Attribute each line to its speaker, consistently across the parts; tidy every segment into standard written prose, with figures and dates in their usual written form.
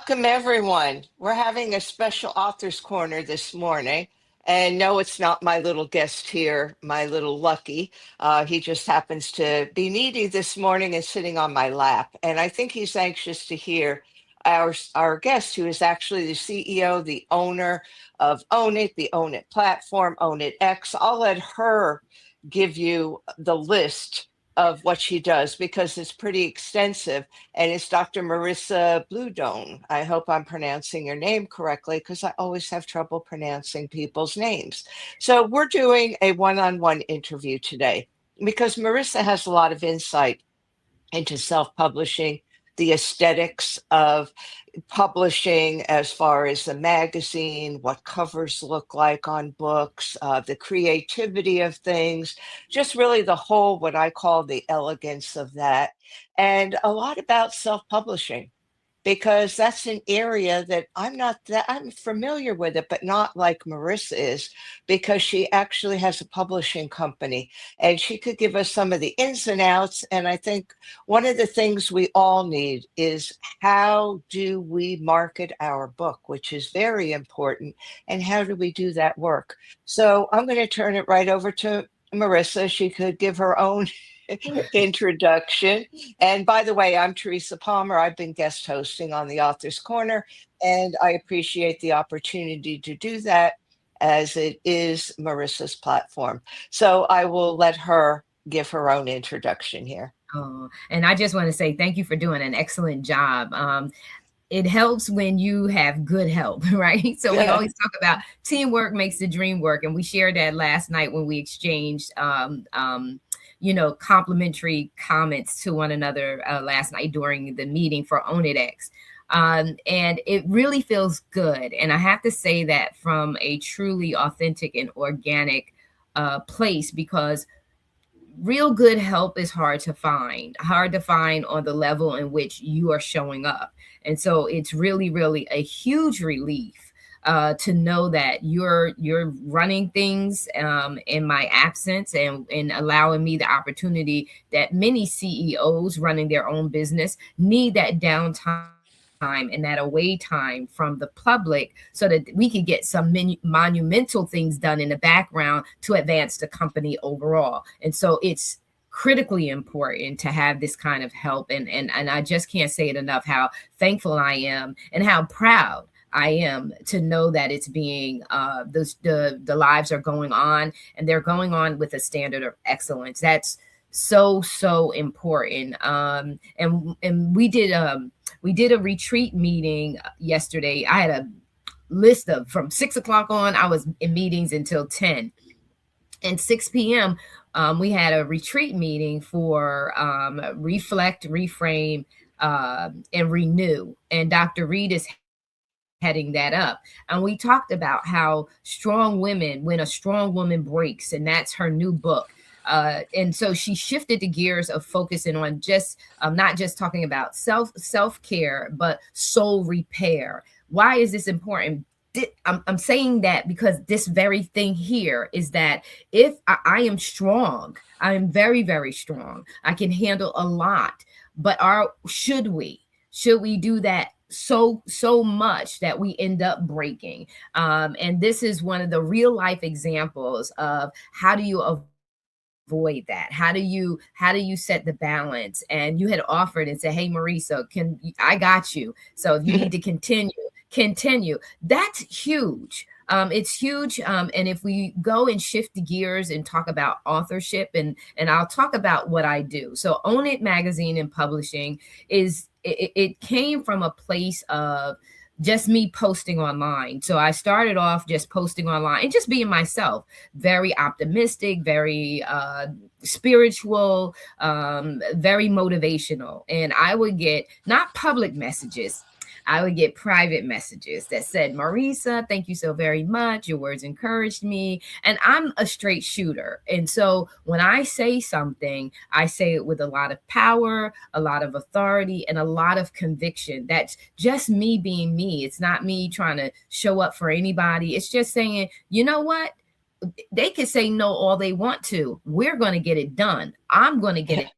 Speaker 1: Welcome, everyone. We're having a special author's corner this morning. And no, it's not my little guest here, my little Lucky. He just happens to be needy this morning and sitting on my lap. And I think he's anxious to hear our guest, who is actually the CEO, the owner of Own It, the Own It platform, Own It X. I'll let her give you the list of what she does because it's pretty extensive, and it's Dr. Marissa Bluedone. I hope I'm pronouncing your name correctly because I always have trouble pronouncing people's names. So we're doing a one-on-one interview today because Marissa has a lot of insight into self-publishing, the aesthetics of publishing as far as the magazine, what covers look like on books, the creativity of things, just really the whole, what I call the elegance of that, and a lot about self-publishing because that's an area that I'm familiar with it, but not like Marissa is, because she actually has a publishing company and she could give us some of the ins and outs. And I think one of the things we all need is, how do we market our book, which is very important, and how do we do that work? So I'm going to turn it right over to Marissa. She could give her own introduction. And by the way, I'm Teresa Palmer. I've been guest hosting on the Author's Corner, and I appreciate the opportunity to do that as it is Marissa's platform. So I will let her give her own introduction here.
Speaker 2: Oh, and I just want to say thank you for doing an excellent job. It helps when you have good help, right? So we always talk about teamwork makes the dream work, and we shared that last night when we exchanged, complimentary comments to one another last night during the meeting for Own It X. And it really feels good. And I have to say that from a truly authentic and organic place, because real good help is hard to find on the level in which you are showing up. And so it's really, really a huge relief to know that you're running things in my absence, and allowing me the opportunity that many CEOs running their own business need, that downtime and that away time from the public, so that we can get some monumental things done in the background to advance the company overall. And so it's critically important to have this kind of help. And I just can't say it enough, how thankful I am and how proud I am to know that it's being the lives are going on, and they're going on with a standard of excellence. That's so important. And we did a retreat meeting yesterday. I had a list of, from 6 o'clock on, I was in meetings until 10. And 6 p.m., we had a retreat meeting for Reflect, Reframe, and Renew. And Dr. Reed is heading that up. And we talked about how strong women, when a strong woman breaks, and that's her new book. And so she shifted the gears of focusing on just not just talking about self-care, but soul repair. Why is this important? I'm saying that because this very thing here is that if I am strong, I am very, very strong. I can handle a lot. But should we do that so much that we end up breaking? And this is one of the real life examples of how do you avoid that? How do you set the balance? And you had offered and said, hey, Marissa, I got you. So if you need to continue. That's huge. It's huge. And if we go and shift the gears and talk about authorship, and I'll talk about what I do. So Own It Magazine and Publishing it came from a place of just me posting online. So I started off just posting online and just being myself, very optimistic, very spiritual, very motivational. And I would get not public messages. I would get private messages that said, Marissa, thank you so very much. Your words encouraged me. And I'm a straight shooter. And so when I say something, I say it with a lot of power, a lot of authority, and a lot of conviction. That's just me being me. It's not me trying to show up for anybody. It's just saying, you know what? They can say no all they want to. We're going to get it done. I'm going to get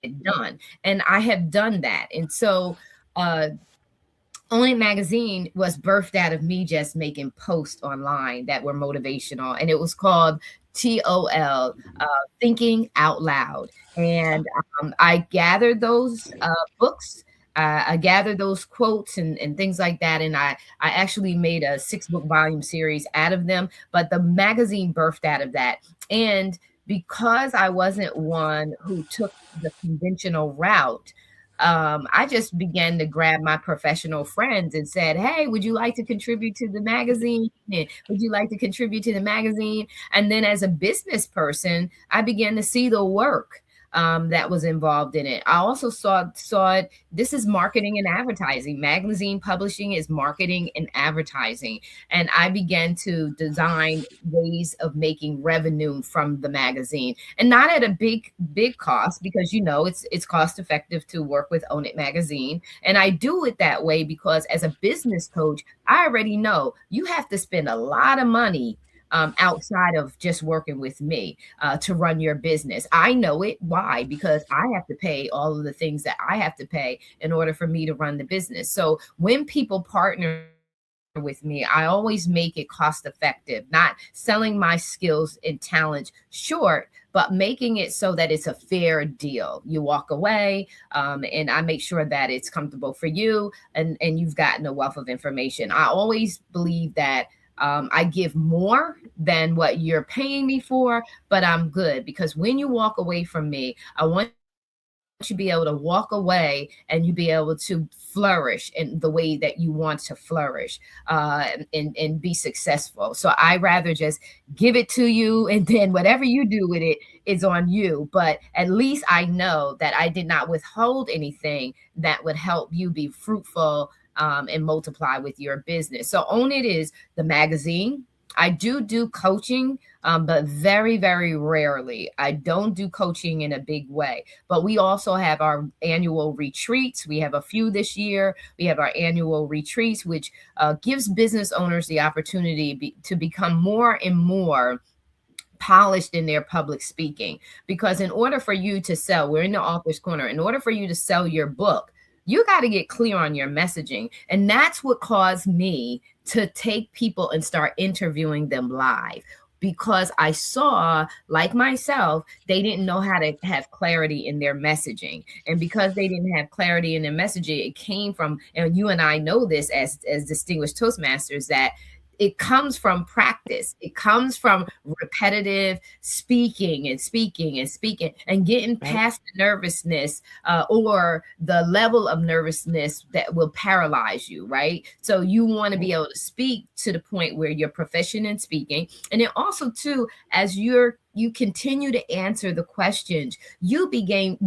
Speaker 2: it done. And I have done that. And so, Own It magazine was birthed out of me just making posts online that were motivational, and it was called TOL, Thinking Out Loud. And I gathered those books. I gathered those quotes and things like that, and I actually made a 6-book volume series out of them. But the magazine birthed out of that, and because I wasn't one who took the conventional route, I just began to grab my professional friends and said, "Hey, would you like to contribute to the magazine? Would you like to contribute to the magazine?" And then, as a business person, I began to see the work that was involved in it. I also saw it. This is marketing and advertising. Magazine publishing is marketing and advertising, and I began to design ways of making revenue from the magazine, and not at a big cost, because it's cost effective to work with Own It magazine. And I do it that way because, as a business coach, I already know you have to spend a lot of money outside of just working with me to run your business. I know it. Why? Because I have to pay all of the things that I have to pay in order for me to run the business. So when people partner with me, I always make it cost effective, not selling my skills and talents short, but making it so that it's a fair deal. You walk away, and I make sure that it's comfortable for you, and you've gotten a wealth of information. I always believe that I give more than what you're paying me for, but I'm good, because when you walk away from me, I want you be able to walk away and you be able to flourish in the way that you want to flourish, and be successful. So I rather just give it to you, and then whatever you do with it is on you. But at least I know that I did not withhold anything that would help you be fruitful, and multiply with your business. So Own It is the magazine. I do coaching, but very, very rarely. I don't do coaching in a big way. But we also have our annual retreats. We have a few this year. We have our annual retreats, which gives business owners the opportunity to become more and more polished in their public speaking. Because in order for you to sell, we're in the author's corner, in order for you to sell your book, you got to get clear on your messaging. And that's what caused me to take people and start interviewing them live, because I saw, like myself, they didn't know how to have clarity in their messaging. And because they didn't have clarity in their messaging, it came from, and you and I know this as distinguished Toastmasters, that it comes from practice. It comes from repetitive speaking and speaking and speaking, and getting
Speaker 1: Right.
Speaker 2: past the nervousness, or the level of nervousness that will paralyze you, right? So you want to be
Speaker 1: Right.
Speaker 2: able to speak to the point where you're proficient in speaking. And then also too, as you continue to answer the questions, you begin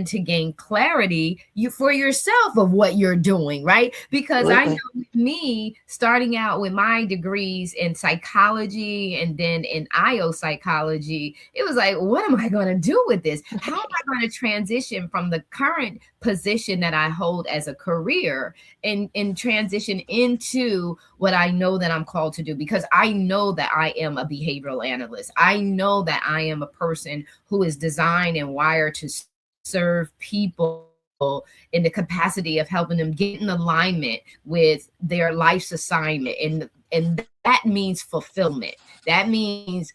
Speaker 2: to gain clarity for yourself of what you're doing, right? Because I know
Speaker 1: Absolutely.
Speaker 2: with me, starting out with my degrees in psychology and then in IO psychology, it was like, what am I going to do with this? How am I going to transition from the current position that I hold as a career, and transition into what I know that I'm called to do? Because I know that I am a behavioral analyst. I know that I am a person who is designed and wired to serve people in the capacity of helping them get in alignment with their life's assignment. And that means fulfillment. That means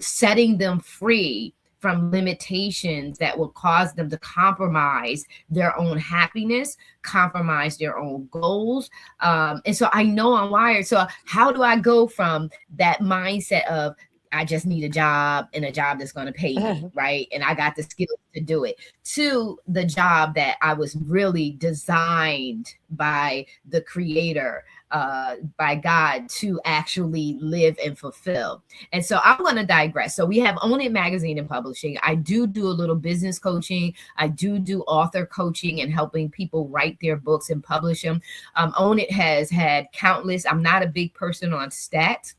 Speaker 2: setting them free from limitations that will cause them to compromise their own happiness, compromise their own goals. And so I know I'm wired. So how do I go from that mindset of, I just need a job, and a job that's going to pay me, right? And I got the skills to do it, to the job that I was really designed by the creator, by God, to actually live and fulfill. And so I'm going to digress. So we have Own It magazine and publishing. I do a little business coaching. I do author coaching and helping people write their books and publish them. Own It has had countless. I'm not a big person on stats.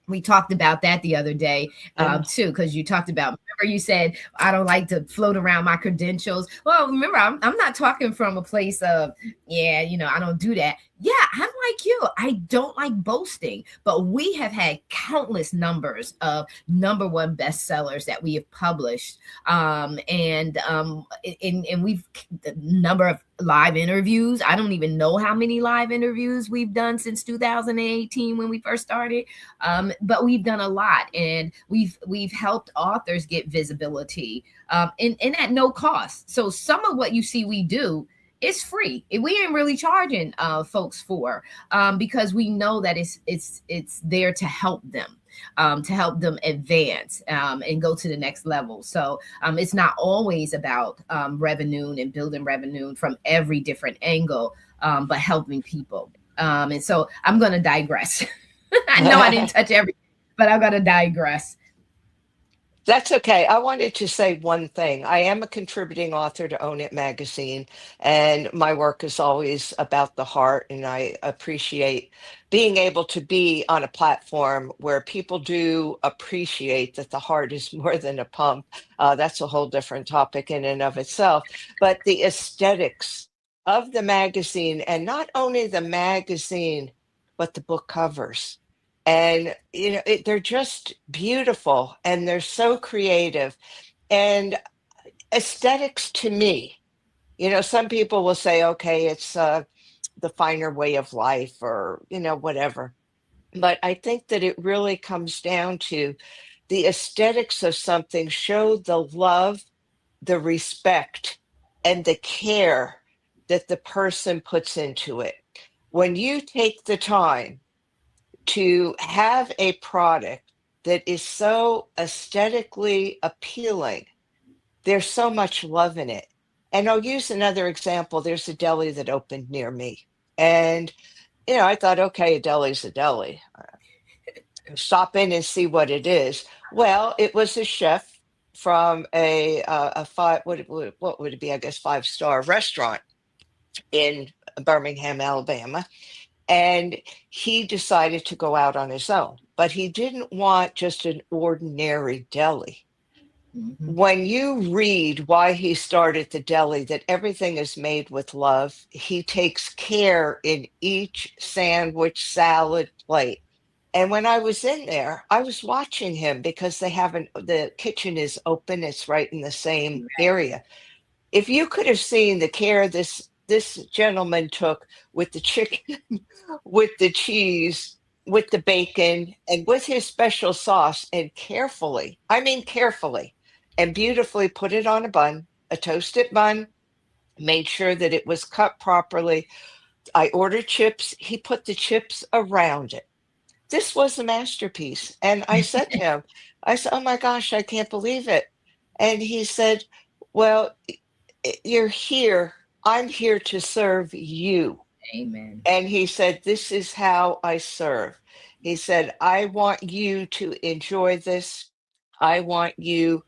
Speaker 2: We talked about that the other day, too, because you talked about, remember you said, I don't like to float around my credentials. Well, remember, I'm not talking from a place of, yeah, I don't do that. Yeah, I'm like you. I don't like boasting, but we have had countless numbers of number one bestsellers that we have published, and we've the number of live interviews. I don't even know how many live interviews we've done since 2018 when we first started, but we've done a lot, and we've helped authors get visibility, and at no cost. So some of what you see we do, it's free. We ain't really charging folks for, because we know that it's there to help them advance, and go to the next level. So it's not always about revenue and building revenue from every different angle, but helping people. And so I'm going to digress. I know I didn't touch everything, but I'm going to digress.
Speaker 1: That's okay. I wanted to say one thing. I am a contributing author to Own It magazine, and my work is always about the heart. And I appreciate being able to be on a platform where people do appreciate that the heart is more than a pump. That's a whole different topic in and of itself. But the aesthetics of the magazine, and not only the magazine, but the book covers. And they're just beautiful, and they're so creative. And aesthetics to me, some people will say, okay, it's the finer way of life, or whatever. But I think that it really comes down to the aesthetics of something show the love, the respect, and the care that the person puts into it. When you take the time to have a product that is so aesthetically appealing, there's so much love in it. And I'll use another example. There's a deli that opened near me. And, I thought, okay, a deli's a deli. Stop in and see what it is. Well, it was a chef from a five, what would it be? I guess 5-star restaurant in Birmingham, Alabama. And he decided to go out on his own, but he didn't want just an ordinary deli.
Speaker 2: Mhm.
Speaker 1: When you read why he started the deli, that everything is made with love, he takes care in each sandwich, salad, plate. And when I was in there, I was watching him because the kitchen is open, it's right in the same area. If you could have seen the care this gentleman took with the chicken, with the cheese, with the bacon, and with his special sauce, and carefully, I mean carefully, and beautifully put it on a bun, a toasted bun, made sure that it was cut properly. I ordered chips. He put the chips around it. This was a masterpiece. And I said to him, I said, "Oh my gosh, I can't believe it." And he said, "Well, you're here. I'm here to serve you."
Speaker 2: Amen.
Speaker 1: And he said, "This is how I serve." He said, "I want you to enjoy this. I want you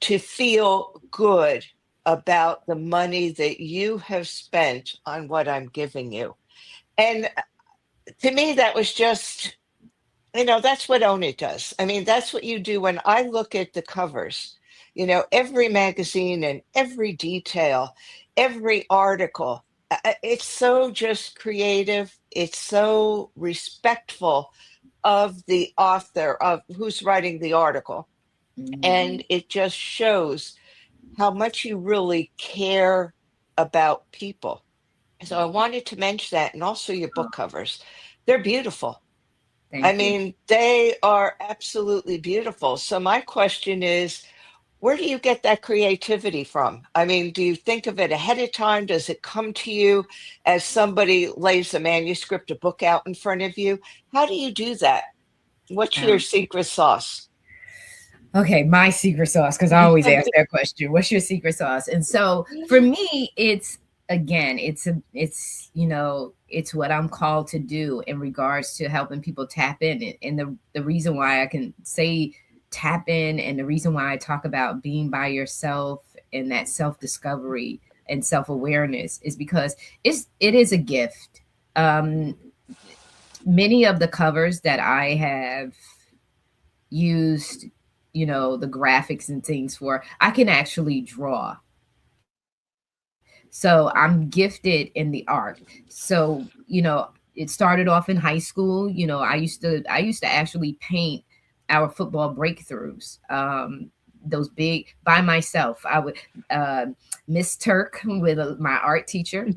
Speaker 1: to feel good about the money that you have spent on what I'm giving you." And to me, that was just, that's what Own It does. I mean, that's what you do. When I look at the covers, every magazine and every detail, every article, it's so just creative. It's so respectful of the author, of who's writing the article.
Speaker 2: Mhm.
Speaker 1: And it just shows how much you really care about people. So I wanted to mention that, and also your book covers. They're beautiful. I
Speaker 2: Thank you.
Speaker 1: mean, they are absolutely beautiful. So my question is, where do you get that creativity from? I mean, do you think of it ahead of time? Does it come to you as somebody lays a manuscript, a book out in front of you? How do you do that? What's your
Speaker 2: Um,
Speaker 1: secret sauce?
Speaker 2: Okay, my secret sauce, because I always ask that question. What's your secret sauce? And so for me, it's again, it's what I'm called to do in regards to helping people tap in. And the reason why I can say tap in, and the reason why I talk about being by yourself and that self-discovery and self-awareness is because it is a gift. Um, Many of the covers that I have used, the graphics and things for, I can actually draw. So I'm gifted in the art. So, it started off in high school. I used to actually paint our football breakthroughs. Those big by myself. I would uh, Miss Turk with my art teacher.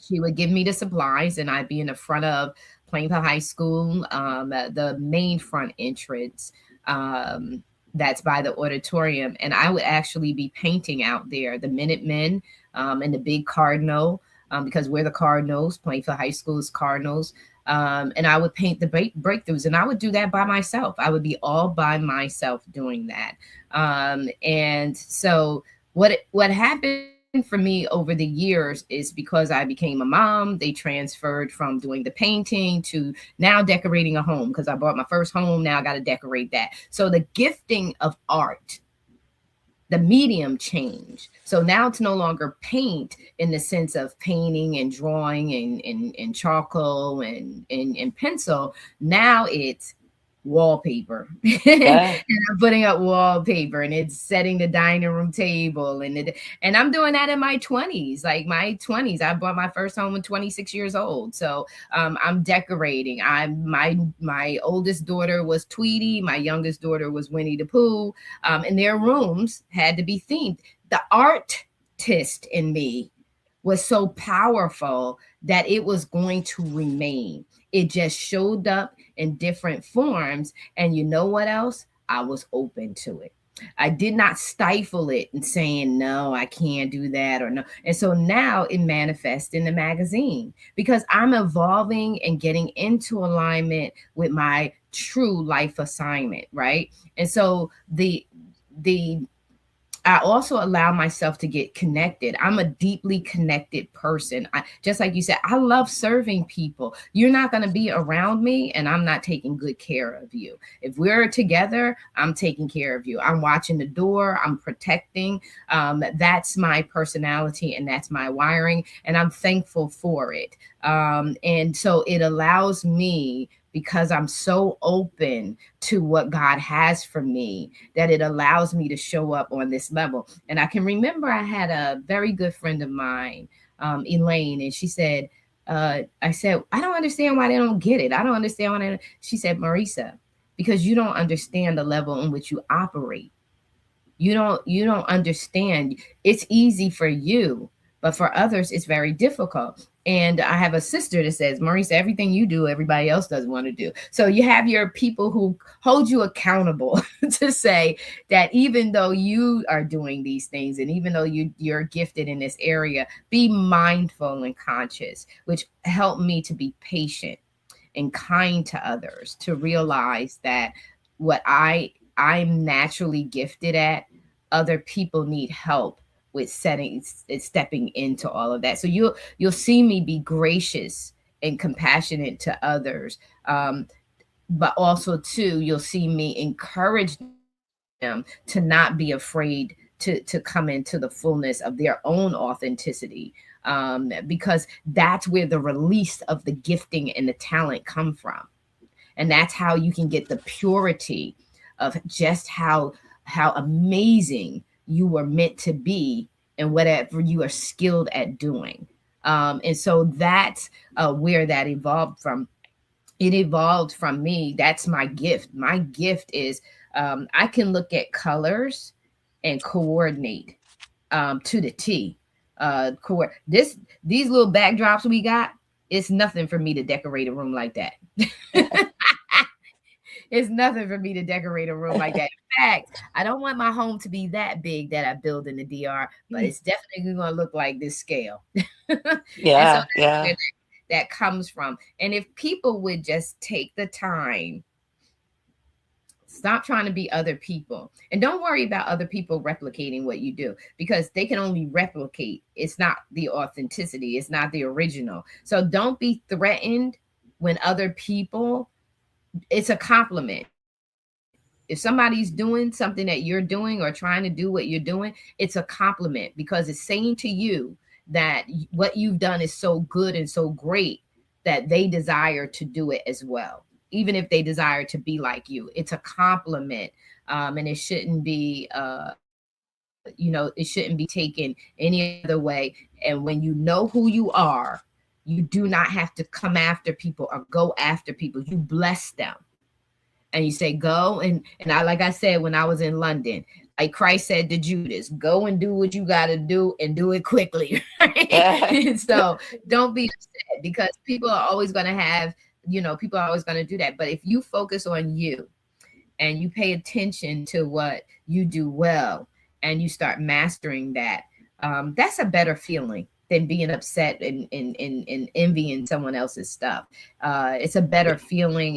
Speaker 2: She would give me the supplies, and I'd be in the front of Plainville High School, the main front entrance. Um, that's by the auditorium, and I would actually be painting out there the Minutemen, and the big Cardinal, because we're the Cardinals. Plainville High School is Cardinals. And I would paint the breakthroughs, and I would do that by myself. I would be all by myself doing that. And so what happened for me over the years is because I became a mom, they transferred from doing the painting to now decorating a home, because I bought my first home. Now I got to decorate that. So the gifting of art, the medium changed. So now it's no longer paint in the sense of painting and drawing and charcoal and pencil. Now it's wallpaper. And
Speaker 1: Yeah.
Speaker 2: I'm putting up wallpaper, and it's setting the dining room table, and I'm doing that in my 20s. Like my 20s, I bought my first home at 26 years old. So I'm decorating. My oldest daughter was Tweety, my youngest daughter was Winnie the Pooh, and their rooms had to be themed. The artist in me was so powerful that it was going to remain. It just showed up in different forms. And you know what else? I was open to it. I did not stifle it and saying, no, I can't do that or no. And so now it manifests in the magazine because I'm evolving and getting into alignment with my true life assignment, right? And so the I also allow myself to get connected. I'm a deeply connected person. Just like you said, I love serving people. You're not going to be around me and I'm not taking good care of you. If we're together, I'm taking care of you. I'm watching the door. I'm protecting. That's my personality and that's my wiring. And I'm thankful for it. And so it allows me, because I'm so open to what God has for me, that it allows me to show up on this level. And I can remember I had a very good friend of mine, Elaine, and she said, I said, I don't understand why they don't get it. I don't understand why she said, Marissa, because you don't understand the level in which you operate. You don't understand. It's easy for you, but for others it's very difficult. And I have a sister that says, Marissa, everything you do everybody else doesn't want to do. So you have your people who hold you accountable to say that even though you are doing these things and even though you're gifted in this area, be mindful and conscious, which helped me to be patient and kind to others, to realize that what I'm naturally gifted at, other people need help with stepping into all of that. So you'll see me be gracious and compassionate to others, but also too you'll see me encourage them to not be afraid to come into the fullness of their own authenticity, because that's where the release of the gifting and the talent come from. And that's how you can get the purity of just how amazing you were meant to be and whatever you are skilled at doing. And so that's where that evolved from. It evolved from me. That's my gift. My gift is I can look at colors and coordinate to the T. These little backdrops we got, it's nothing for me to decorate a room like that. It's nothing for me to decorate a room like that. In fact, I don't want my home to be that big that I build in the DR, but it's definitely going to look like this scale. And so
Speaker 1: Yeah.
Speaker 2: that's where
Speaker 1: Yeah.
Speaker 2: that comes from. And if people would just take the time, stop trying to be other people, and don't worry about other people replicating what you do, because they can only replicate. It's not the authenticity, it's not the original. So don't be threatened when other people, it's a compliment. If somebody's doing something that you're doing or trying to do what you're doing, it's a compliment, because it's saying to you that what you've done is so good and so great that they desire to do it as well, even if they desire to be like you. It's a compliment. And it shouldn't be a it shouldn't be taken any other way. And when you know who you are, you do not have to come after people or go after people. You bless them and you say, go. And I, like I said, when I was in London, like Christ said to Judas, go and do what you got to do and do it quickly. Right? And so don't be upset, because people are always going to have, people are always going to do that. But if you focus on you and you pay attention to what you do well and you start mastering that, that's a better feeling than being upset and envying someone else's stuff. It's a better feeling.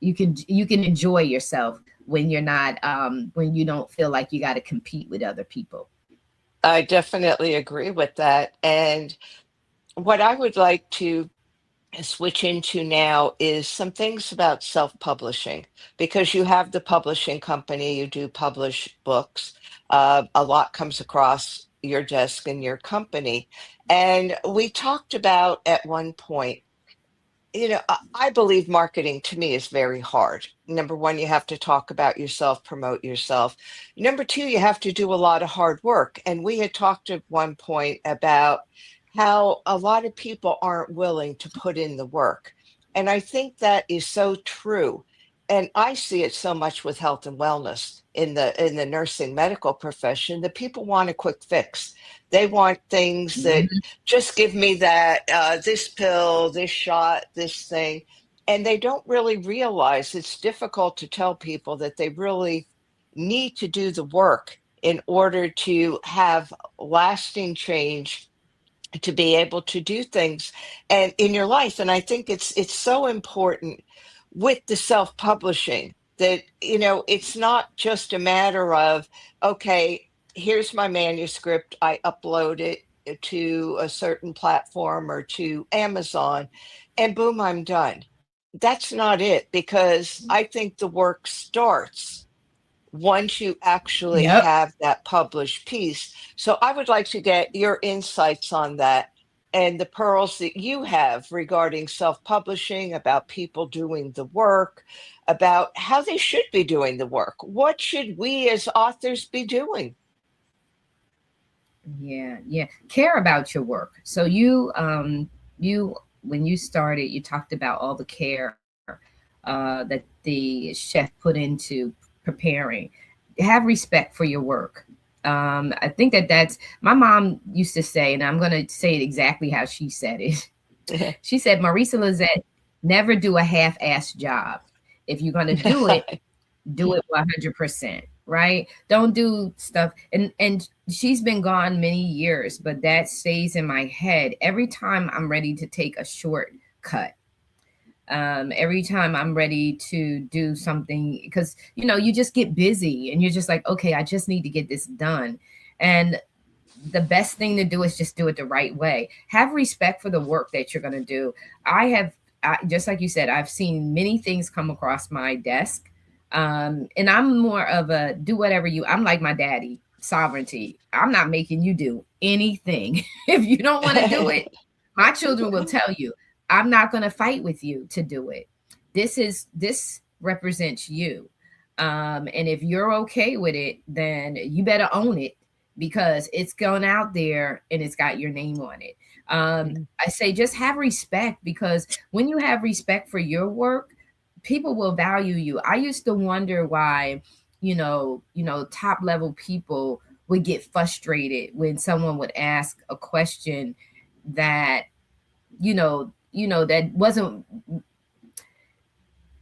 Speaker 2: You can enjoy yourself when you're not when you don't feel like you got to compete with other people.
Speaker 1: I definitely agree with that. And what I would like to switch into now is some things about self-publishing, because you have the publishing company, you do publish books. A lot comes across your desk in your company. And we talked about at one point, I believe marketing to me is very hard. Number one, you have to talk about yourself, promote yourself. Number two, you have to do a lot of hard work. And we had talked at one point about how a lot of people aren't willing to put in the work. And I think that is so true. And I see it so much with health and wellness in the nursing medical profession, that people want a quick fix. They want things that
Speaker 2: Mhm.
Speaker 1: just give me that this pill, this shot, this thing. And they don't really realize it's difficult to tell people that they really need to do the work in order to have lasting change, to be able to do things and in your life. And I think it's so important with the self-publishing that it's not just a matter of, okay, here's my manuscript, I upload it to a certain platform or to Amazon, and boom, I'm done. That's not it, because I think the work starts once you actually
Speaker 2: Yep.
Speaker 1: have that published piece. So I would like to get your insights on that and the pearls that you have regarding self-publishing, about people doing the work, about how they should be doing the work. What should we as authors be doing?
Speaker 2: Yeah, yeah. Care about your work. So you when you started, you talked about all the care that the chef put into preparing. Have respect for your work. I think that's my mom used to say, and I'm going to say it exactly how she said it. She said, Marissa Lizette, never do a half-assed job. If you're going to do it 100%, right? Don't do stuff. And she's been gone many years, but that stays in my head every time I'm ready to take a shortcut. Every time I'm ready to do something, because you just get busy and you're just like, okay, I just need to get this done. And the best thing to do is just do it the right way. Have respect for the work that you're going to do. Just like you said, I've seen many things come across my desk. And I'm more of a do whatever I'm like my daddy, sovereignty. I'm not making you do anything. If you don't want to do it, my children will tell you, I'm not going to fight with you to do it. This represents you. And if you're okay with it, then you better own it, because it's gone out there and it's got your name on it. I say just have respect, because when you have respect for your work, people will value you. I used to wonder why, top level people would get frustrated when someone would ask a question that, that wasn't,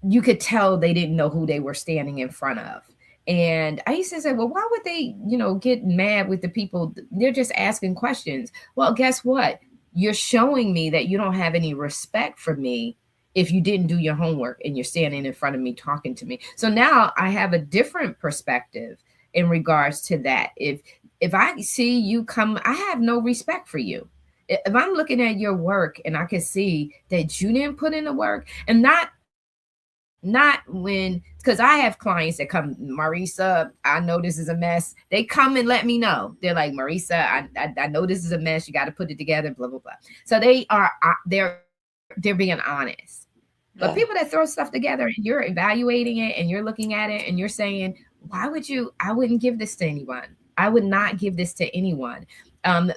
Speaker 2: you could tell they didn't know who they were standing in front of. And I used to say, well, why would they, get mad with the people? They're just asking questions. Well, guess what? You're showing me that you don't have any respect for me if you didn't do your homework and you're standing in front of me talking to me. So now I have a different perspective in regards to that. If I see you come, I have no respect for you. If I'm looking at your work and I can see that you didn't put in the work, and not when, because I have clients that come, Marissa, I know this is a mess. They come and let me know. They're like, Marissa, I know this is a mess. You got to put it together, blah, blah, blah. So they're being honest. But
Speaker 1: Yeah.
Speaker 2: people that throw stuff together and you're evaluating it and you're looking at it and you're saying, why would you? I wouldn't give this to anyone. I would not give this to anyone.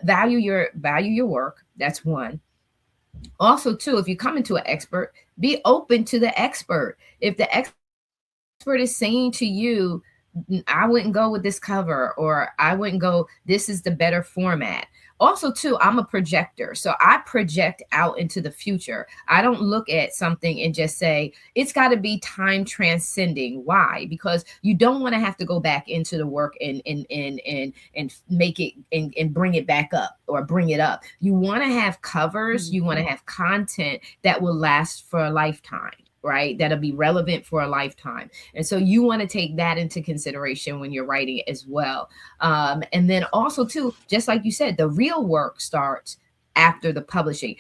Speaker 2: Value your work. That's one. Also, too, if you come into an expert, be open to the expert. If the expert is saying to you, I wouldn't go with this cover, or I wouldn't go, this is the better format. Also, too, I'm a projector. So I project out into the future. I don't look at something and just say, it's got to be time transcending. Why? Because you don't want to have to go back into the work and make it and bring it back up or bring it up. You want to have covers, you want to have content that will last for a lifetime, right? That'll be relevant for a lifetime. And so you want to take that into consideration when you're writing as well. And then also, too, just like you said, the real work starts after the publishing.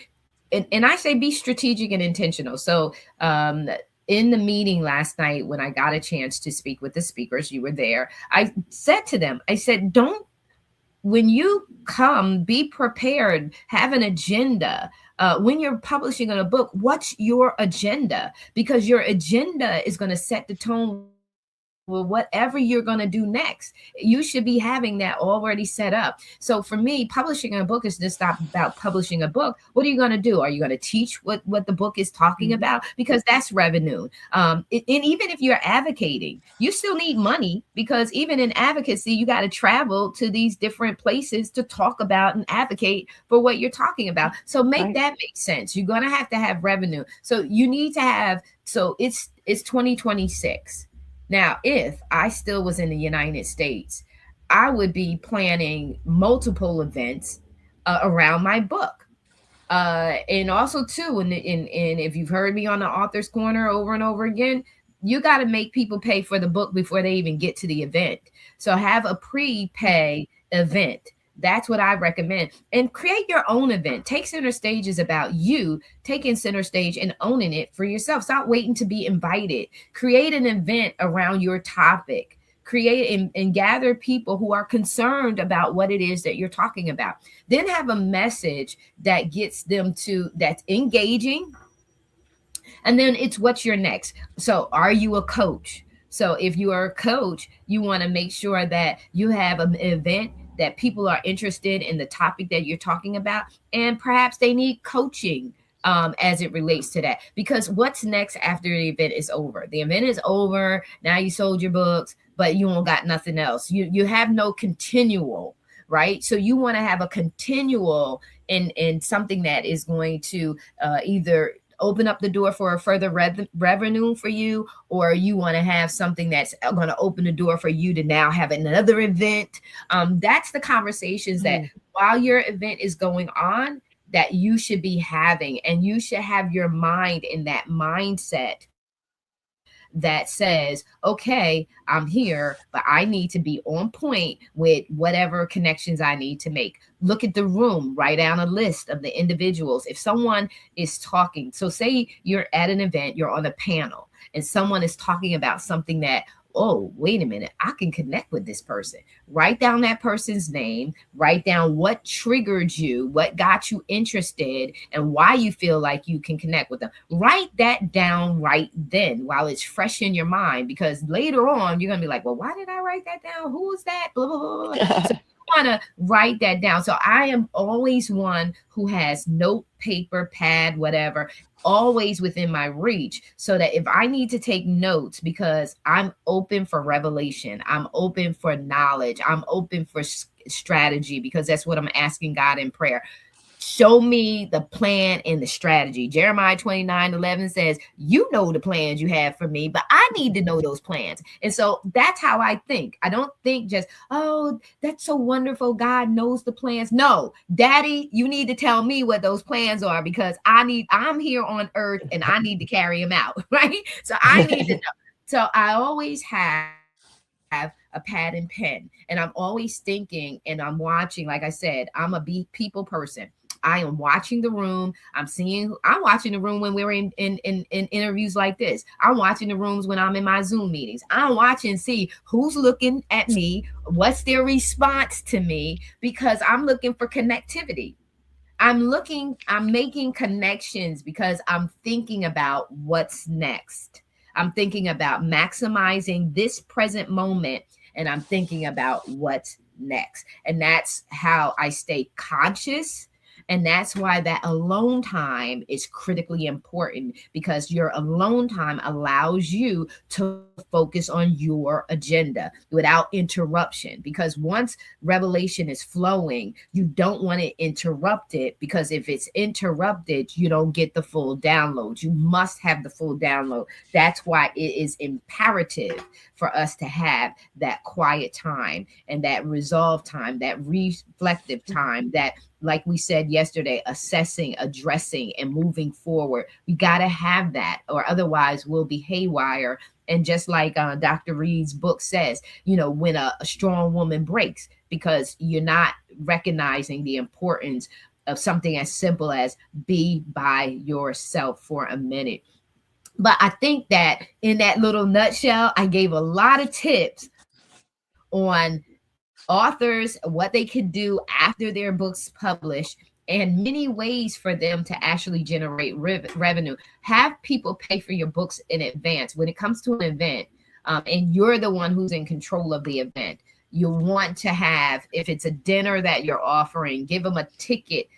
Speaker 2: And I say be strategic and intentional. So, in the meeting last night, when I got a chance to speak with the speakers, you were there. I said to them, I said, don't, when you come, be prepared, have an agenda. When you're publishing on a book, what's your agenda? Because your agenda is going to set the tone with whatever you're going to do next. You should be having that already set up. So for me, publishing a book is just not about publishing a book. What are you going to do? Are you going to teach what the book is talking about? Because that's revenue. And even if you're advocating, you still need money, because even in advocacy, you got to travel to these different places to talk about and advocate for what you're talking about. So make that make sense. You're going to have revenue. So you need to have, so it's 2026. Now, if I still was in the United States, I would be planning multiple events around my book. And also too, and if you've heard me on the author's corner over and over again, you got to make people pay for the book before they even get to the event. So have a prepay event. That's what I recommend. And create your own event. Take center stage is about you taking center stage and owning it for yourself. Stop waiting to be invited. Create an event around your topic. Create and gather people who are concerned about what it is that you're talking about. Then have a message that gets them to, that's engaging. And then it's what's your next. So are you a coach? So if you are a coach, you want to make sure that you have an event that people are interested in the topic that you're talking about, and perhaps they need coaching as it relates to that. Because what's next after the event is over? The event is over. Now you sold your books, but you don't got nothing else. You have no continual, right? So you want to have a continual in something that is going to either open up the door for a further revenue for you, or you want to have something that's going to open the door for you to now have another event. That's the conversations that while your event is going on, that you should be having, and you should have your mind in that mindset that says, okay, I'm here, but I need to be on point with whatever connections I need to make. Look at the room, write down a list of the individuals. If someone is talking, so say you're at an event, you're on a panel, and someone is talking about something that, oh, wait a minute, I can connect with this person. Write down that person's name, write down what triggered you, what got you interested, and why you feel like you can connect with them. Write that down right then while it's fresh in your mind, because later on, you're going to be like, well, why did I write that down? Who was that? Blah, blah, blah, blah. So want to write that down. So I am always one who has note, paper, pad, whatever, always within my reach, so that if I need to take notes, because I'm open for revelation, I'm open for knowledge, I'm open for strategy, because that's what I'm asking God in prayer. Show me the plan and the strategy. Jeremiah 29:11 says, you know the plans you have for me, but I need to know those plans. And so that's how I think. I don't think just, oh, that's so wonderful, God knows the plans. No, Daddy, you need to tell me what those plans are, because I'm here on earth and I need to carry them out, right? So I need to know. So I always have a pad and pen, and I'm always thinking and I'm watching. Like I said, I'm a people person. I am watching the room. I'm watching the room when we're in interviews like this. I'm watching the rooms when I'm in my Zoom meetings. I'm watching, see who's looking at me, what's their response to me, because I'm looking for connectivity. I'm making connections because I'm thinking about what's next. I'm thinking about maximizing this present moment, and I'm thinking about what's next. And that's how I stay conscious. And that's why that alone time is critically important, because your alone time allows you to focus on your agenda without interruption. Because once revelation is flowing, you don't want to interrupt it, because if it's interrupted, you don't get the full download. You must have the full download. That's why it is imperative for us to have that quiet time and that resolve time, that reflective time, that, like we said yesterday, assessing, addressing, and moving forward. We got to have that, or otherwise we'll be haywire. And just like Dr. Reed's book says, when a strong woman breaks, because you're not recognizing the importance of something as simple as be by yourself for a minute. But I think that in that little nutshell, I gave a lot of tips on authors, what they could do after their books publish, and many ways for them to actually generate revenue. Have people pay for your books in advance. When it comes to an event, and you're the one who's in control of the event, you want to have, if it's a dinner that you're offering, give them a ticket.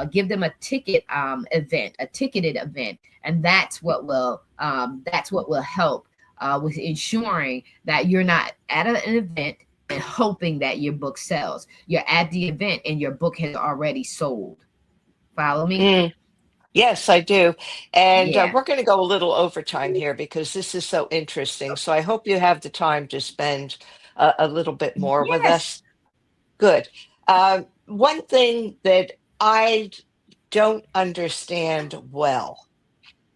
Speaker 2: Give them a ticket event, a ticketed event, and that's what will help with ensuring that you're not at an event and hoping that your book sells. You're at the event and your book has already sold. Follow me?
Speaker 1: Mm, yes, I do. And
Speaker 2: Yeah.
Speaker 1: we're going to go a little overtime here because this is so interesting. So I hope you have the time to spend a little bit more with
Speaker 2: Yes.
Speaker 1: us. Good. One thing that I don't understand well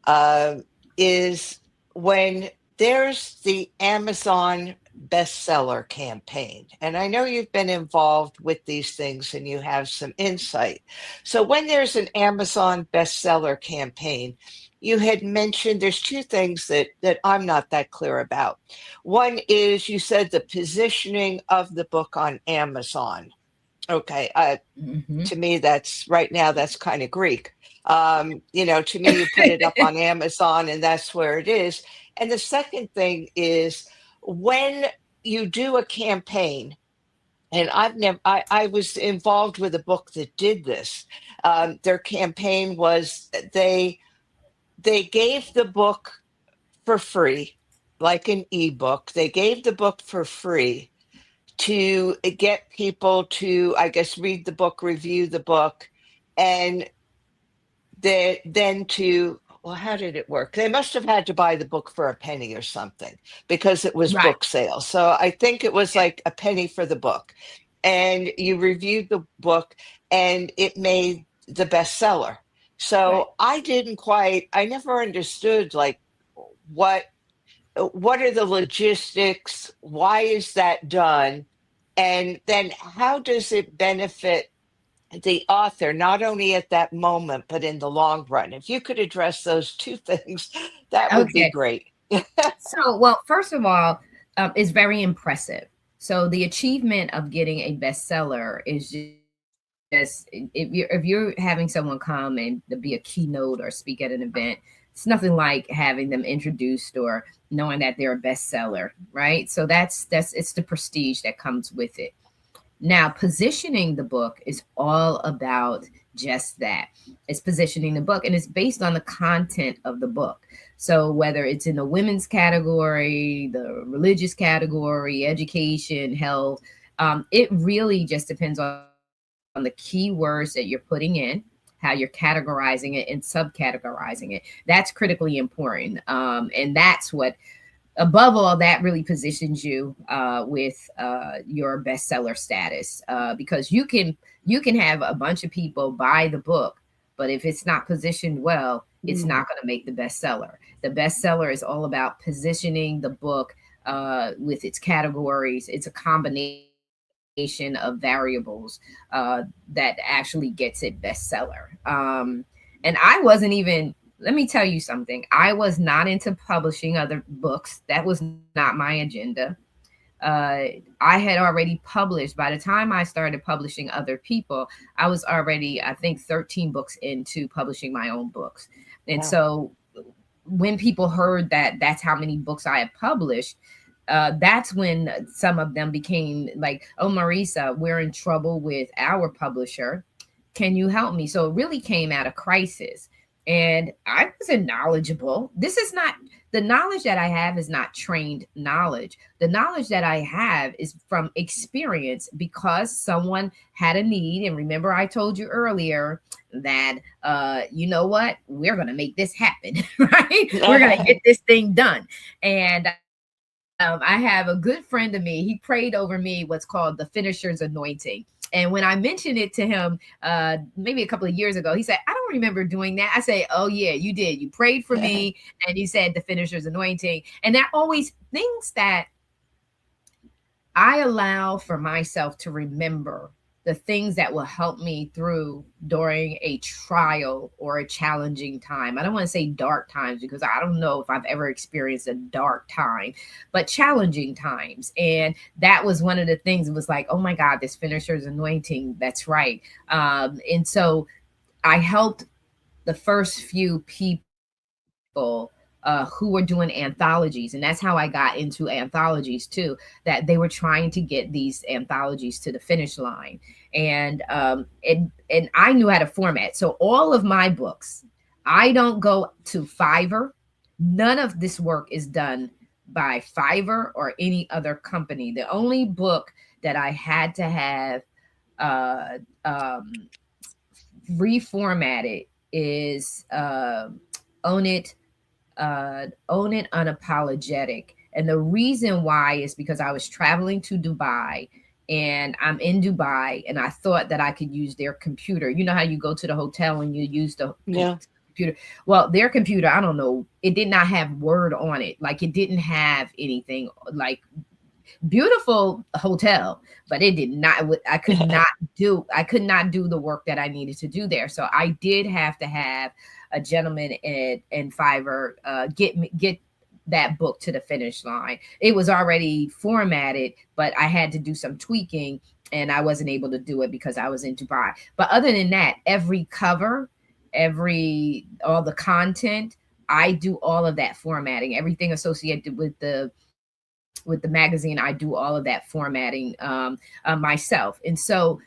Speaker 1: uh, is when there's the Amazon bestseller campaign. And I know you've been involved with these things and you have some insight. So, when there's an Amazon bestseller campaign, you had mentioned there's two things that I'm not that clear about. One is you said the positioning of the book on Amazon. Okay,
Speaker 2: Mm-hmm.
Speaker 1: to me, that's right now, that's kind of Greek. To me, you put it up on Amazon and that's where it is. And the second thing is when you do a campaign, and I was involved with a book that did this. Their campaign was they gave the book for free, like an ebook. They gave the book for free to get people to, I guess, read the book, review the book, and then to, well, how did it work? They must have had to buy the book for a penny or something because it was
Speaker 2: Right.
Speaker 1: book sale. So I think it was
Speaker 2: Yeah.
Speaker 1: like a penny for the book. And you reviewed the book and it made the bestseller.
Speaker 2: Right.
Speaker 1: So I never understood like what what are the logistics? Why is that done? And then how does it benefit the author, not only at that moment, but in the long run? If you could address those two things, that would be
Speaker 2: Okay.
Speaker 1: great.
Speaker 2: So, well, first of all, it's very impressive. So the achievement of getting a bestseller is just, if you're having someone come and be a keynote or speak at an event, it's nothing like having them introduced or knowing that they're a bestseller, right? So that's it's the prestige that comes with it. Now, positioning the book is all about just that. It's positioning the book, and it's based on the content of the book. So, whether it's in the women's category, the religious category, education, health, it really just depends on the keywords that you're putting in, how you're categorizing it and subcategorizing it. That's critically important. And that's what, above all, that really positions you with your bestseller status, because you can have a bunch of people buy the book, but if it's not positioned well, it's
Speaker 1: Mm.
Speaker 2: not going to make the bestseller. The bestseller is all about positioning the book with its categories. It's a combination of variables that actually gets it bestseller. And I wasn't even, let me tell you something. I was not into publishing other books. That was not my agenda. I had already published, by the time I started publishing other people, I was already, I think, 13 books into publishing my own books. And
Speaker 1: Wow.
Speaker 2: so when people heard that that's how many books I had published, that's when some of them became like, oh, Marissa, we're in trouble with our publisher. Can you help me? So it really came out of crisis. And I wasn't knowledgeable. This is not the knowledge that I have is not trained knowledge. The knowledge that I have is from experience because someone had a need. And remember, I told you earlier that, you know what? We're going to make this happen, right? We're going to get this thing done. And I have a good friend of me. He prayed over me what's called the finisher's anointing. And when I mentioned it to him, maybe a couple of years ago, he said, I don't remember doing that. I say, oh, yeah, you did. You prayed for me and you said the finisher's anointing. And that always things that I allow for myself to remember the things that will help me through during a trial or a challenging time. I don't want to say dark times because I don't know if I've ever experienced a dark time, but challenging times. And that was one of the things. It was like, oh my God, this finisher's anointing. That's right. And so I helped the first few people who were doing anthologies. And that's how I got into anthologies too, that they were trying to get these anthologies to the finish line. And I knew how to format. So all of my books, I don't go to Fiverr. None of this work is done by Fiverr or any other company. The only book that I had to have uh, um, reformatted is Own It Own It Unapologetic. And the reason why is because I was traveling to Dubai and I'm in Dubai and I thought that I could use their computer. You know how you go to the hotel and you use the
Speaker 1: Yeah.
Speaker 2: computer? Well, their computer, I don't know, it did not have Word on it. Like it didn't have anything like beautiful hotel, but it did not, I could not do the work that I needed to do there. So I did have to have a gentleman in Fiverr get that book to the finish line. It was already formatted, but I had to do some tweaking and I wasn't able to do it because I was in Dubai. But other than that, every cover, all the content, I do all of that formatting, everything associated with the magazine. I do all of that formatting myself. And so,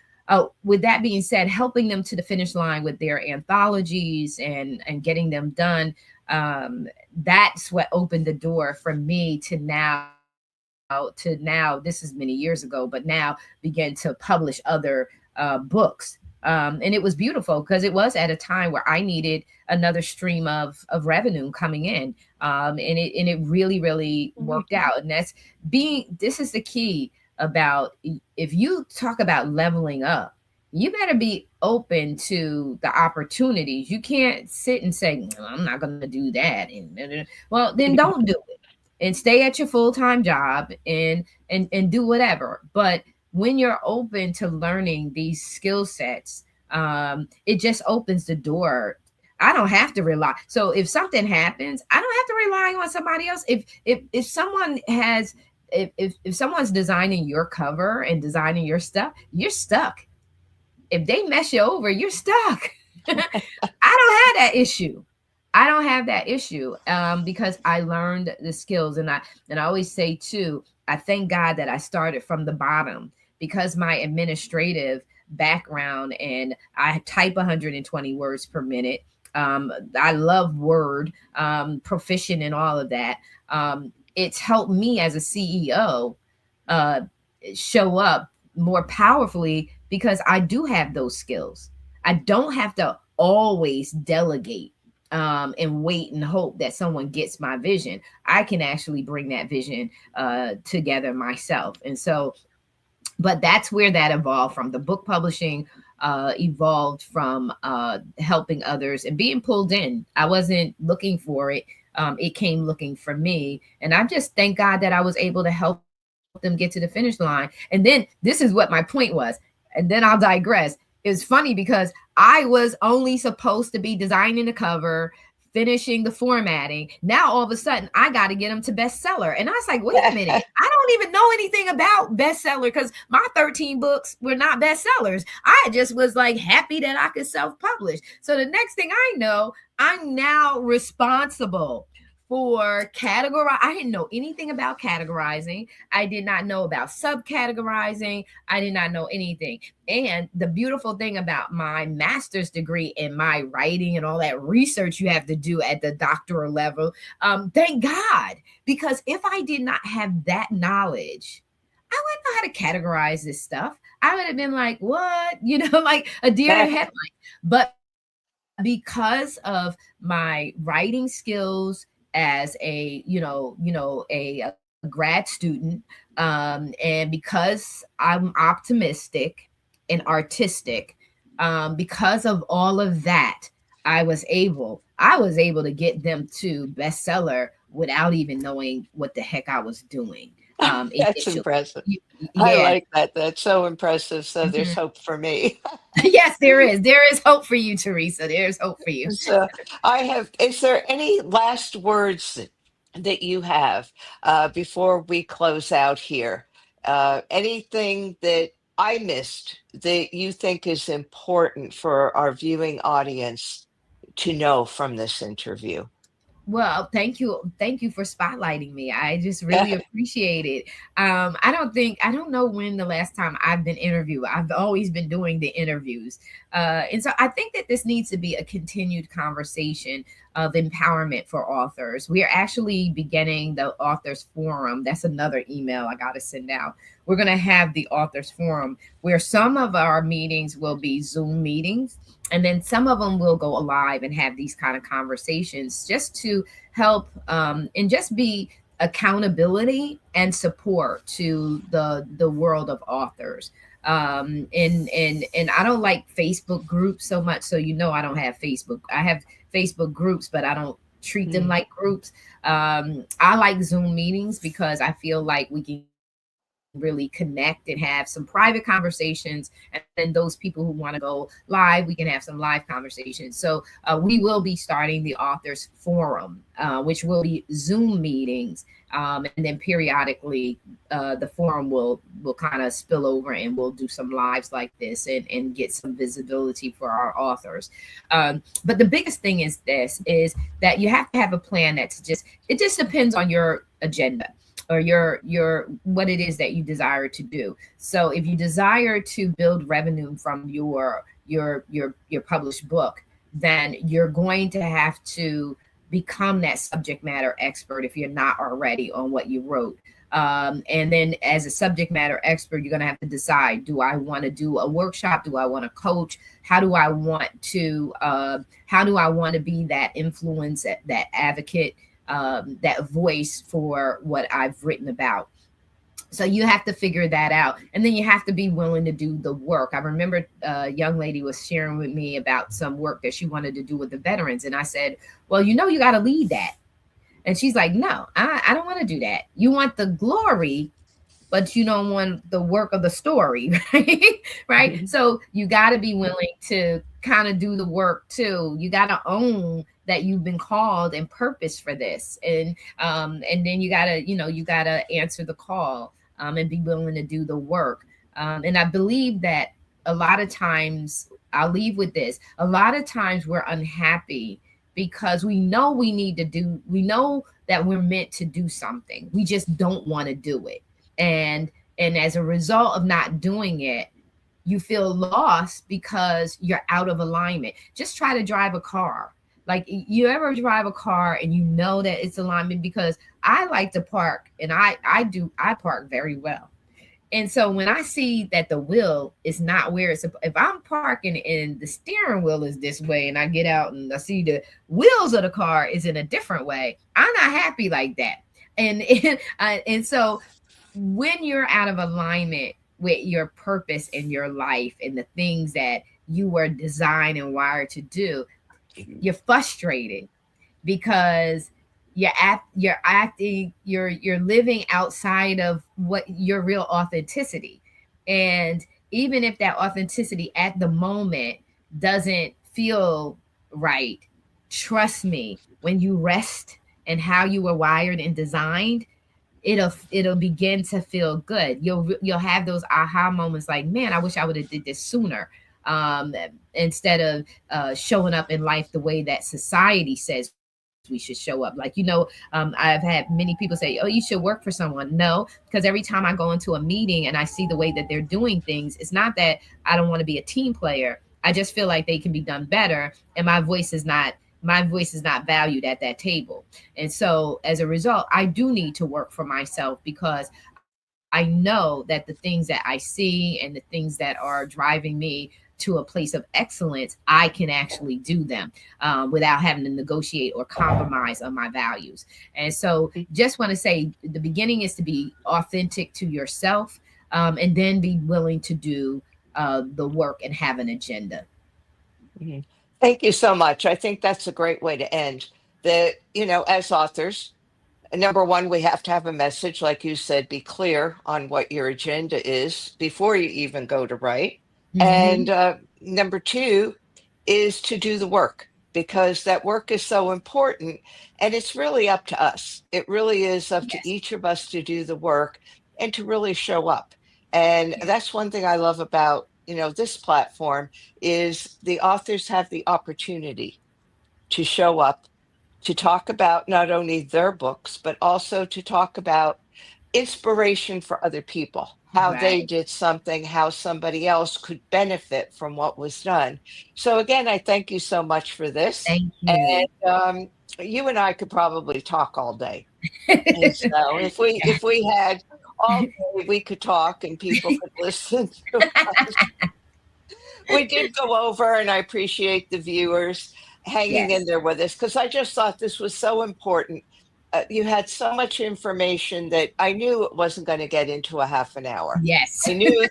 Speaker 2: with that being said, helping them to the finish line with their anthologies and getting them done, that's what opened the door for me to now. This is many years ago, but now begin to publish other books. And it was beautiful because it was at a time where I needed another stream of revenue coming in. And it really worked out. And this is the key about, if you talk about leveling up, you better be open to the opportunities. You can't sit and say, "No, I'm not going to do that." Well, then don't do it and stay at your full-time job and do whatever. But when you're open to learning these skill sets, it just opens the door. I don't have to rely. So if something happens, I don't have to rely on somebody else. If someone has if someone's designing your cover and designing your stuff, you're stuck. If they mess you over, you're stuck. I don't have that issue. I don't have that issue because I learned the skills, and I always say too, I thank God that I started from the bottom because my administrative background and I type 120 words per minute. I love Word, proficient in all of that. It's helped me as a CEO uh, show up more powerfully because I do have those skills. I don't have to always delegate and wait and hope that someone gets my vision. I can actually bring that vision together myself. And so, but that's where that evolved from. The book publishing evolved from helping others and being pulled in. I wasn't looking for it. It came looking for me. And I just thank God that I was able to help them get to the finish line. And then this is what my point was. And then I'll digress. It's funny because I was only supposed to be designing the cover, finishing the formatting. Now all of a sudden I got to get them to bestseller. And I was like, wait a minute, I don't even know anything about bestseller because my 13 books were not bestsellers. I just was like happy that I could self-publish. So the next thing I know, I'm now responsible for categorize. I didn't know anything about categorizing. I did not know about subcategorizing. I did not know anything. And the beautiful thing about my master's degree and my writing and all that research you have to do at the doctoral level, thank God, because if I did not have that knowledge, I wouldn't know how to categorize this stuff. I would have been like, what? Like a deer in headlights. But because of my writing skills as a grad student, and because I'm optimistic and artistic, because of all of that, I was able to get them to bestseller without even knowing what the heck I was doing.
Speaker 1: That's
Speaker 2: Initially.
Speaker 1: impressive. I
Speaker 2: Yeah.
Speaker 1: like that. That's so impressive. So there's
Speaker 2: Mhm.
Speaker 1: hope for me.
Speaker 2: Yes, there is. There is hope for you, Teresa. There's hope for you.
Speaker 1: So is there any last words that you have before we close out here? Anything that I missed that you think is important for our viewing audience to know from this interview?
Speaker 2: Well, thank you. Thank you for spotlighting me. I just really appreciate it. I don't know when the last time I've been interviewed. I've always been doing the interviews. And so I think that this needs to be a continued conversation of empowerment for authors. We are actually beginning the Authors Forum. That's another email I got to send out. We're going to have the Authors Forum where some of our meetings will be Zoom meetings, and then some of them will go live and have these kind of conversations just to help, and just be accountability and support to the world of authors. And I don't like Facebook groups so much, so I don't have Facebook. I have Facebook groups, but I don't treat them
Speaker 1: Mm,
Speaker 2: like groups. I like Zoom meetings because I feel like we can really connect and have some private conversations, and then those people who want to go live, we can have some live conversations. So we will be starting the Authors Forum, which will be Zoom meetings, and then periodically the forum will kind of spill over, and we'll do some lives like this, and get some visibility for our authors. But the biggest thing is that you have to have a plan. It just depends on your agenda or your what it is that you desire to do. So if you desire to build revenue from your published book, then you're going to have to become that subject matter expert if you're not already on what you wrote. And then as a subject matter expert, you're going to have to decide, do I want to do a workshop? Do I want to coach? How do I want to be that influence, that advocate, that voice for what I've written about? So you have to figure that out, and then you have to be willing to do the work. I remember a young lady was sharing with me about some work that she wanted to do with the veterans, and I said, well, you got to lead that. And she's like, no, I don't want to do that. You want the glory, but you don't want the work of the story, right? Right.
Speaker 1: mhm,
Speaker 2: So you got to be willing to kind of do the work too. You got to own that you've been called and purposed for this, and then you gotta answer the call, and be willing to do the work. And I believe that a lot of times, I'll leave with this. A lot of times we're unhappy because we know that we're meant to do something. We just don't want to do it, and as a result of not doing it, you feel lost because you're out of alignment. Just try to drive a car. Like, you ever drive a car and you know that it's alignment? Because I like to park, and I park very well. And so when I see that the wheel is not where it's, if I'm parking and the steering wheel is this way, and I get out and I see the wheels of the car is in a different way, I'm not happy like that. And so when you're out of alignment with your purpose in your life and the things that you were designed and wired to do, you're frustrated because you're living outside of what your real authenticity. And even if that authenticity at the moment doesn't feel right, trust me, when you rest and how you were wired and designed, it'll begin to feel good. You'll have those aha moments like, man, I wish I would have did this sooner. um Instead of showing up in life the way that society says we should show up. Like, I've had many people say, oh, you should work for someone. No, because every time I go into a meeting and I see the way that they're doing things, it's not that I don't want to be a team player. I just feel like they can be done better, and my voice is not valued at that table. And so as a result, I do need to work for myself, because I know that the things that I see and the things that are driving me to a place of excellence, I can actually do them without having to negotiate or compromise on my values. And so just want to say the beginning is to be authentic to yourself, and then be willing to do the work and have an agenda.
Speaker 1: Mhm. Thank you so much. I think that's a great way to end. That, as authors, number one, we have to have a message, like you said, be clear on what your agenda is before you even go to write. And
Speaker 2: Hmm.
Speaker 1: number two is to do the work, because that work is so important, and it's really up to us. It really is up to
Speaker 2: Yes.
Speaker 1: each of us to do the work and to really show up. And
Speaker 2: Yeah.
Speaker 1: that's one thing I love about, this platform, is the authors have the opportunity to show up, to talk about not only their books, but also to talk about inspiration for other people, how they
Speaker 2: Right.
Speaker 1: did something, how somebody else could benefit from what was done. So again, I thank you so much for this.
Speaker 2: Thank you.
Speaker 1: And you and I could probably talk all day. And so if we had all day, we could talk and people could listen to us. We did go over, and I appreciate the viewers hanging in
Speaker 2: Yes.
Speaker 1: there with us, because I just thought this was so important. You had so much information that I knew it wasn't going to get into a half an hour.
Speaker 2: Yes.
Speaker 1: I knew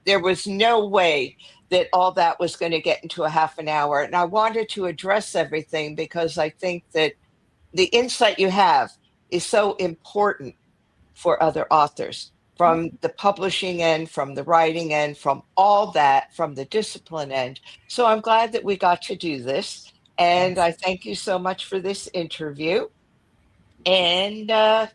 Speaker 1: there was no way that all that was going to get into a half an hour, and I wanted to address everything because I think that the insight you have is so important for other authors, from the publishing end, from the writing end, from all that, from the discipline end. So I'm glad that we got to do this. And
Speaker 2: Yes.
Speaker 1: I thank you so much for this interview. And I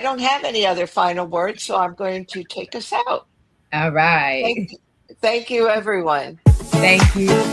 Speaker 1: don't have any other final words, so I'm going to take us out.
Speaker 2: All
Speaker 1: Thank
Speaker 2: right.
Speaker 1: you. Thank you, everyone.
Speaker 2: Thank you.